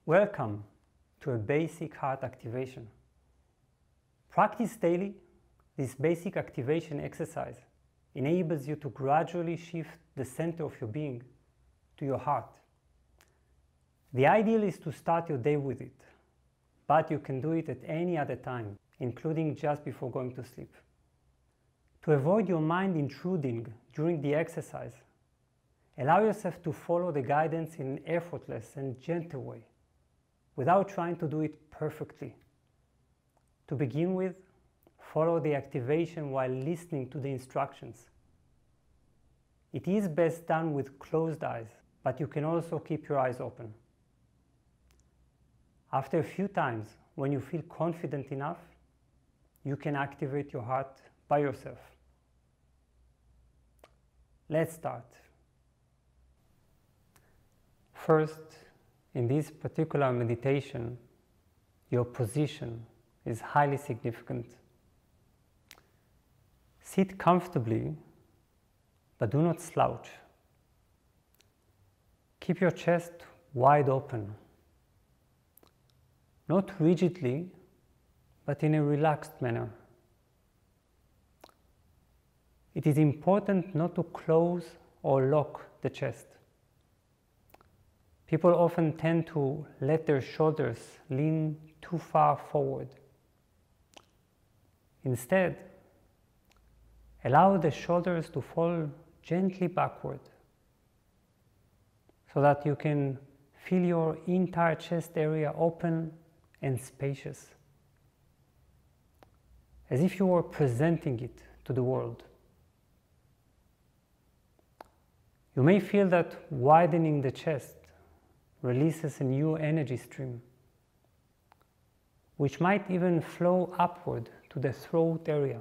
Welcome to a basic heart activation. Practice daily. This basic activation exercise enables you to gradually shift the center of your being to your heart. The ideal is to start your day with it, but you can do it at any other time, including just before going to sleep. To avoid your mind intruding during the exercise, allow yourself to follow the guidance in an effortless and gentle way, without trying to do it perfectly. To begin with, follow the activation while listening to the instructions. It is best done with closed eyes, but you can also keep your eyes open. After a few times, when you feel confident enough, you can activate your heart by yourself. Let's start. First, in this particular meditation, your position is highly significant. Sit comfortably, but do not slouch. Keep your chest wide open, not rigidly, but in a relaxed manner. It is important not to close or lock the chest. People often tend to let their shoulders lean too far forward. Instead, allow the shoulders to fall gently backward so that you can feel your entire chest area open and spacious, as if you were presenting it to the world. You may feel that widening the chest releases a new energy stream, which might even flow upward to the throat area.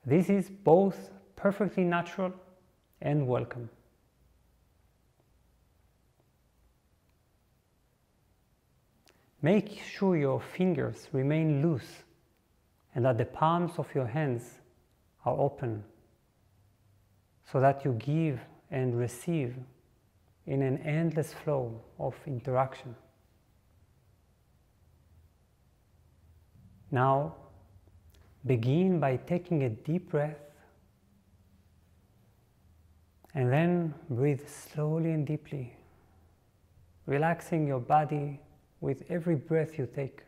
This is both perfectly natural and welcome. Make sure your fingers remain loose and that the palms of your hands are open, so that you give and receive in an endless flow of interaction. Now, begin by taking a deep breath and then breathe slowly and deeply, relaxing your body with every breath you take.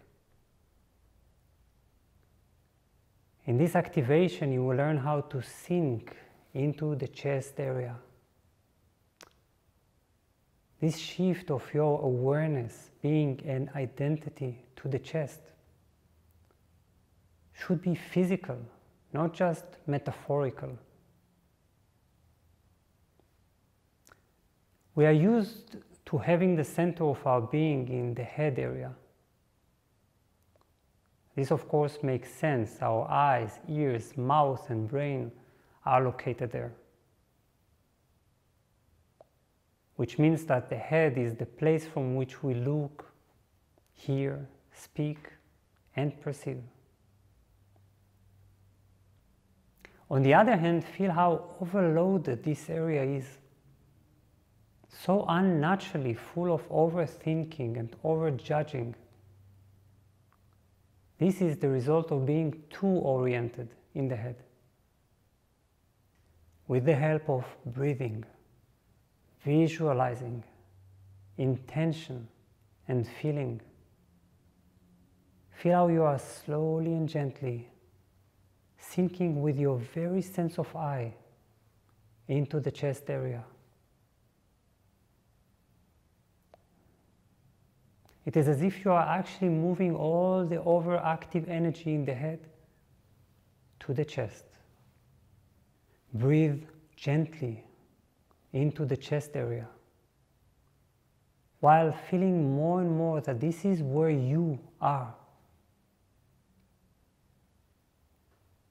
In this activation, you will learn how to sink into the chest area. This shift of your awareness being an identity to the chest should be physical, not just metaphorical. We are used to having the center of our being in the head area. This, of course, makes sense. Our eyes, ears, mouth, and brain are located there, which means that the head is the place from which we look, hear, speak, and perceive. On the other hand, feel how overloaded this area is, so unnaturally full of overthinking and overjudging. This is the result of being too oriented in the head. With the help of breathing, visualizing, intention, and feeling, feel how you are slowly and gently sinking with your very sense of I into the chest area. It is as if you are actually moving all the overactive energy in the head to the chest. Breathe gently into the chest area, while feeling more and more that this is where you are.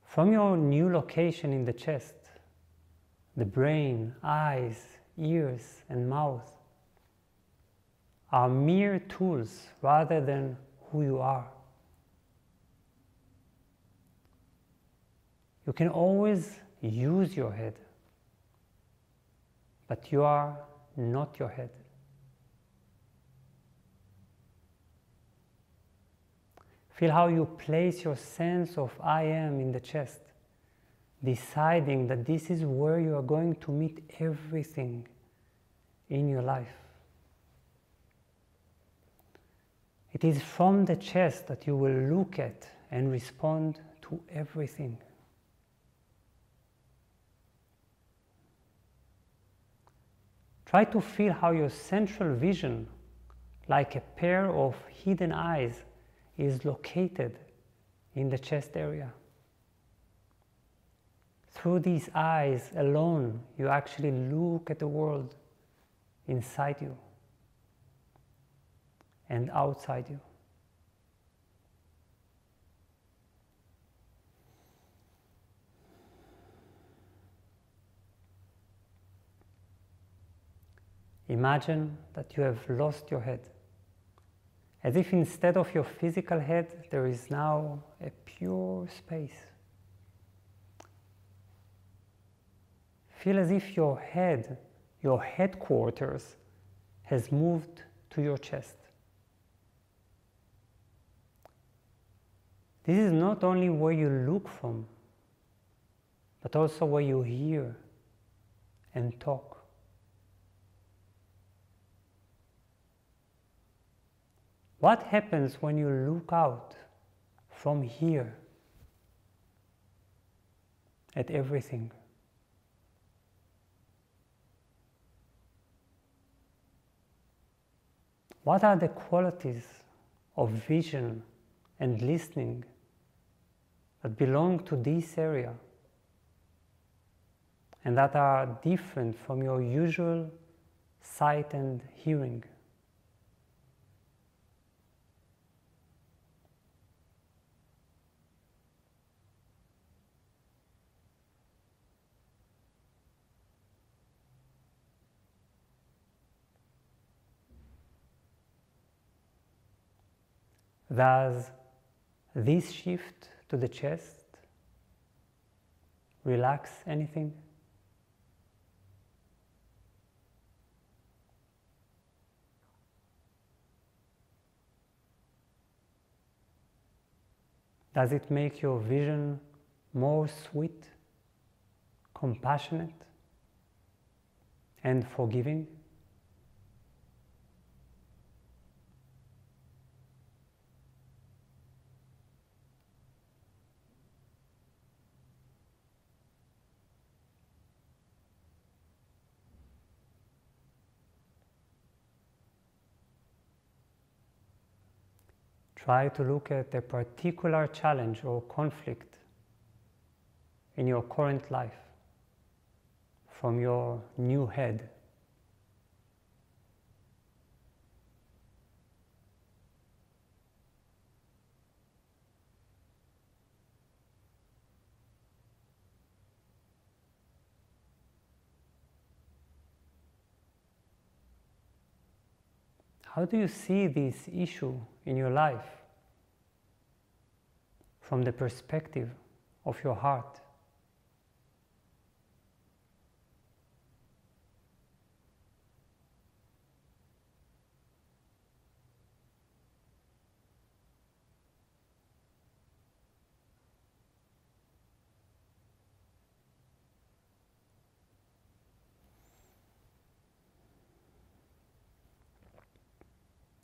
From your new location in the chest, the brain, eyes, ears, and mouth are mere tools rather than who you are. You can always use your head, but you are not your head. Feel how you place your sense of I am in the chest, deciding that this is where you are going to meet everything in your life. It is from the chest that you will look at and respond to everything. Try to feel how your central vision, like a pair of hidden eyes, is located in the chest area. Through these eyes alone, you actually look at the world inside you and outside you. Imagine that you have lost your head, as if instead of your physical head, there is now a pure space. Feel as if your head, your headquarters, has moved to your chest. This is not only where you look from, but also where you hear and talk. What happens when you look out from here at everything? What are the qualities of vision and listening that belong to this area and that are different from your usual sight and hearing? Does this shift to the chest relax anything? Does it make your vision more sweet, compassionate, and forgiving? Try to look at a particular challenge or conflict in your current life from your new head. How do you see this issue in your life from the perspective of your heart?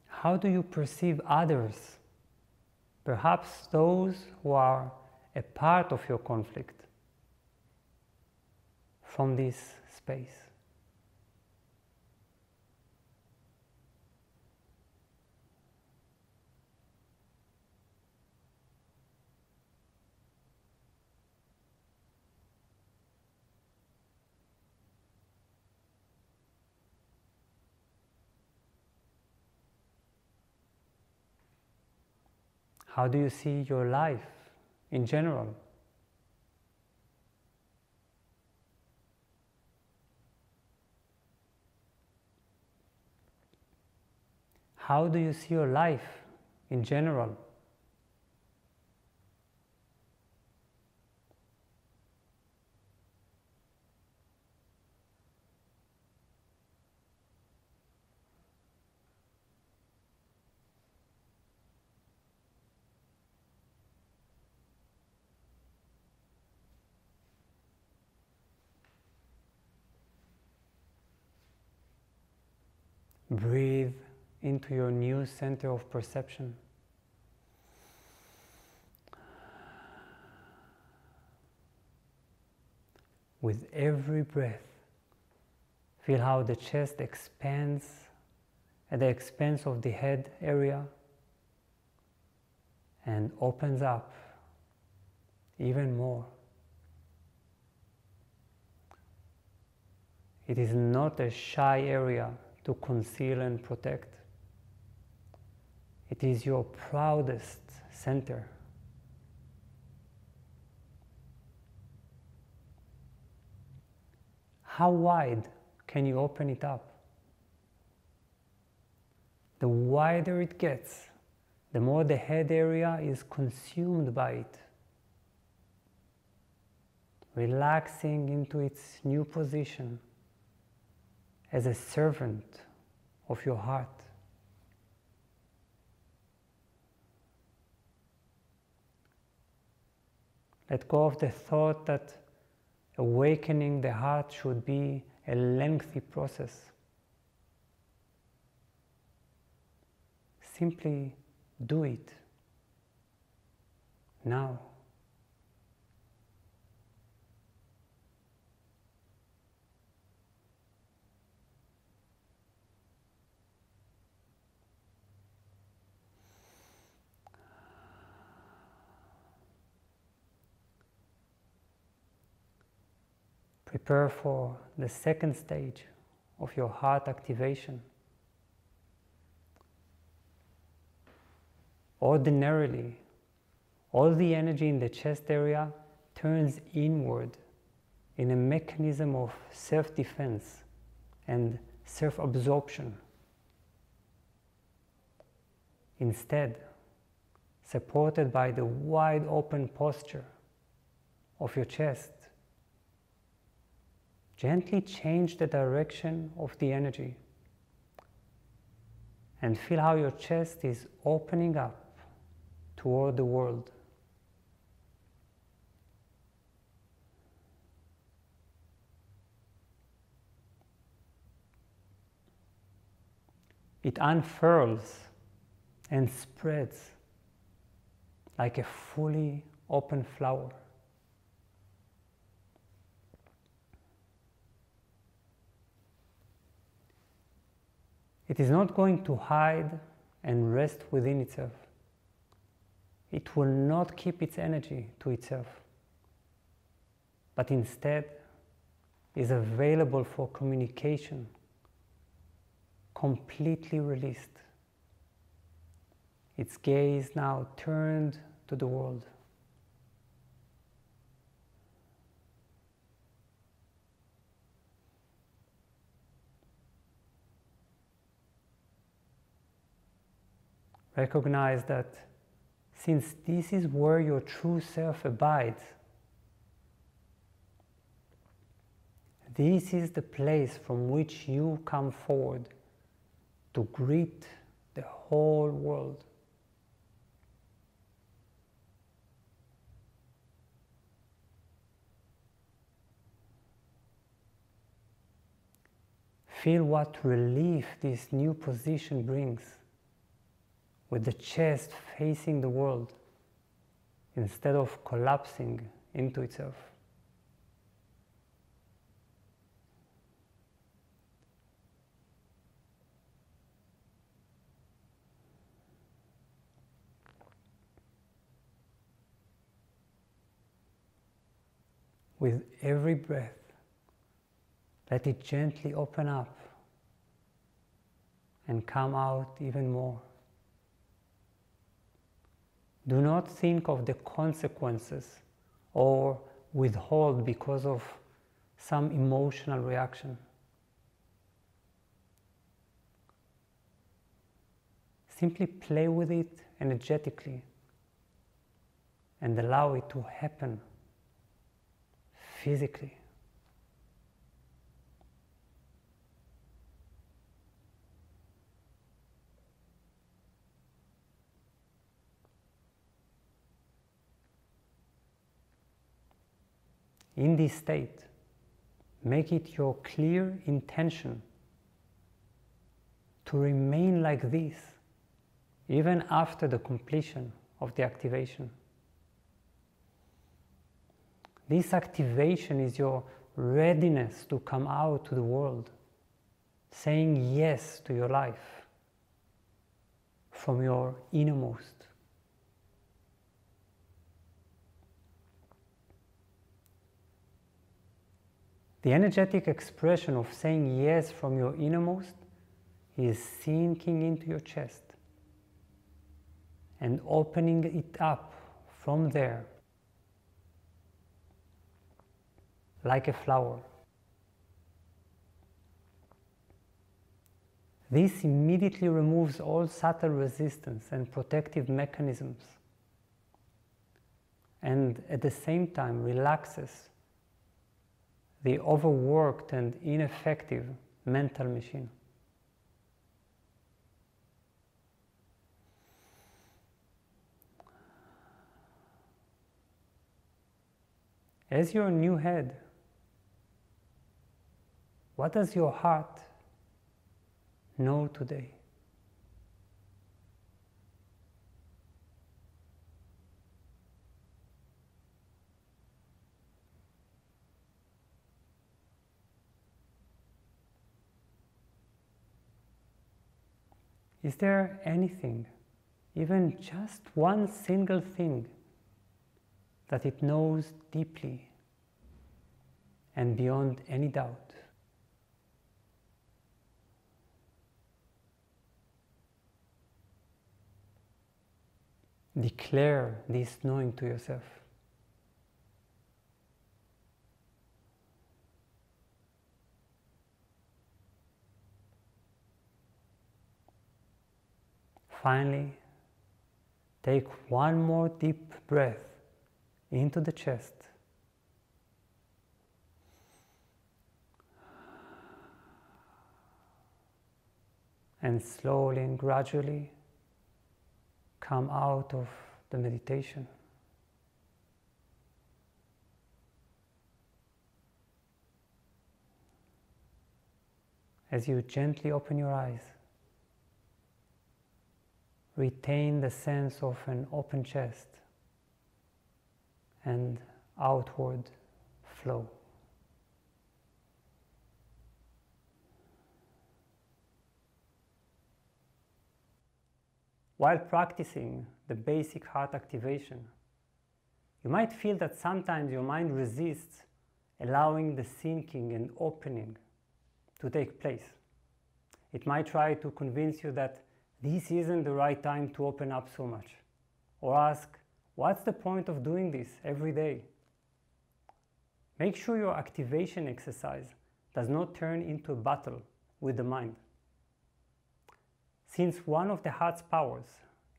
How do you perceive others, perhaps those who are a part of your conflict, from this space? How do you see your life in general? How do you see your life in general? Breathe into your new center of perception. With every breath, feel how the chest expands at the expanse of the head area and opens up even more. It is not a shy area to conceal and protect. It is your proudest center. How wide can you open it up? The wider it gets, the more the head area is consumed by it, relaxing into its new position as a servant of your heart. Let go of the thought that awakening the heart should be a lengthy process. Simply do it now. Prepare for the second stage of your heart activation. Ordinarily, all the energy in the chest area turns inward in a mechanism of self-defense and self-absorption. Instead, supported by the wide open posture of your chest, gently change the direction of the energy and feel how your chest is opening up toward the world. It unfurls and spreads like a fully open flower. It is not going to hide and rest within itself. It will not keep its energy to itself, but instead is available for communication, completely released. Its gaze now turned to the world. Recognize that since this is where your true self abides, this is the place from which you come forward to greet the whole world. Feel what relief this new position brings, with the chest facing the world instead of collapsing into itself. With every breath, let it gently open up and come out even more. Do not think of the consequences or withhold because of some emotional reaction. Simply play with it energetically and allow it to happen physically. In this state, make it your clear intention to remain like this, even after the completion of the activation. This activation is your readiness to come out to the world, saying yes to your life from your innermost. The energetic expression of saying yes from your innermost is sinking into your chest and opening it up from there like a flower. This immediately removes all subtle resistance and protective mechanisms, and at the same time relaxes the overworked and ineffective mental machine. As your new head, what does your heart know today? Is there anything, even just one single thing, that it knows deeply and beyond any doubt? Declare this knowing to yourself. Finally, take one more deep breath into the chest. And slowly and gradually come out of the meditation. As you gently open your eyes, retain the sense of an open chest and outward flow. While practicing the basic heart activation, you might feel that sometimes your mind resists allowing the sinking and opening to take place. It might try to convince you that this isn't the right time to open up so much, or ask, what's the point of doing this every day? Make sure your activation exercise does not turn into a battle with the mind. Since one of the heart's powers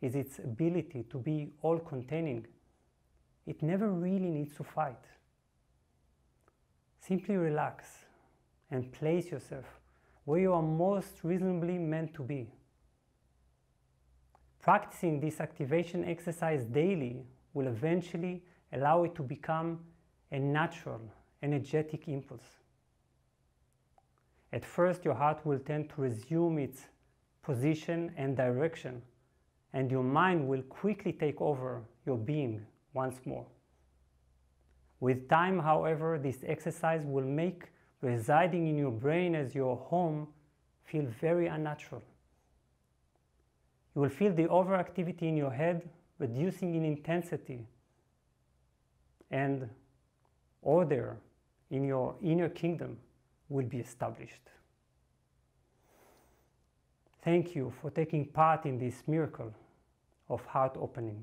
is its ability to be all-containing, it never really needs to fight. Simply relax and place yourself where you are most reasonably meant to be. Practicing this activation exercise daily will eventually allow it to become a natural, energetic impulse. At first, your heart will tend to resume its position and direction, and your mind will quickly take over your being once more. With time, however, this exercise will make residing in your brain as your home feel very unnatural. You will feel the overactivity in your head reducing in intensity, and order in your inner kingdom will be established. Thank you for taking part in this miracle of heart opening.